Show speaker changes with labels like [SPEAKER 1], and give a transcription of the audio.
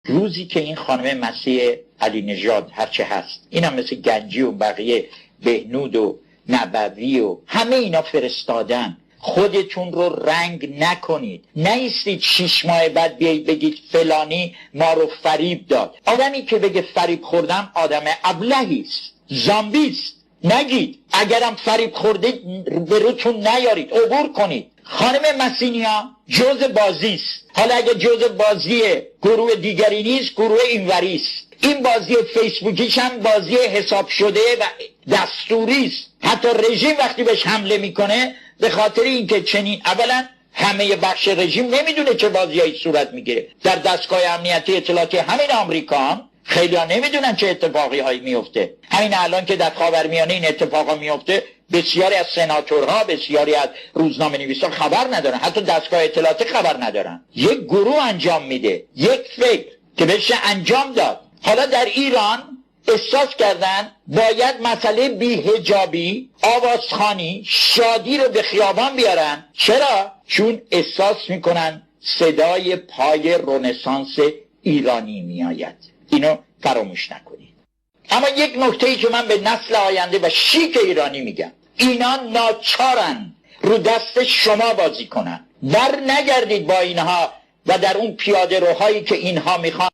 [SPEAKER 1] روزی که این خانم مسیح علی نژاد هرچه هست، این هم مثل گنجی و بقیه بهنود و نبوی و همه اینا فرستادن، خودتون رو رنگ نکنید. نیستید 6 ماه بعد بیایید بگید فلانی ما رو فریب داد. آدمی که بگه فریب خوردم آدم ابلهیست، زامبیست. نگید. اگرم فریب خوردید به روتون نیارید، عبور کنید. خانم مسینیا جز بازیست. حالا اگه جز بازی گروه دیگری نیست، گروه اینوریست. این بازی فیسبوکیش هم بازی حساب شده و دستوریست. حتی رژیم وقتی بهش حمله میکنه به خاطر اینکه چنین، اولا همه بخش رژیم نمیدونه چه بازیایی صورت میگیره. در دستگاه امنیتی اطلاعاتی همین آمریکا هم خیلی ها نمیدونن چه اتفاقی هایی میفته. همین الان که در خاورمیانه این اتفاقا میفته، بسیاری از سناتورها، بسیاری از روزنامه نویسان خبر ندارن، حتی دستگاه اطلاعاتی خبر ندارن. یک گروه انجام میده، یک فکر که بشه انجام داد. حالا در ایران احساس کردن باید مسئله بی‌حجابی، آوازخوانی، شادی رو به خیابان بیارن. چرا؟ چون احساس میکنن صدای پای رنسانس ایرانی میآید. اینو فراموش نکنید. اما یک نکته‌ای که من به نسل آینده و شیک ایرانی میگم، اینا ناچارن رو دست شما بازی کنن. بر نگردید با اینها و در اون پیاده روهایی که اینها میخوان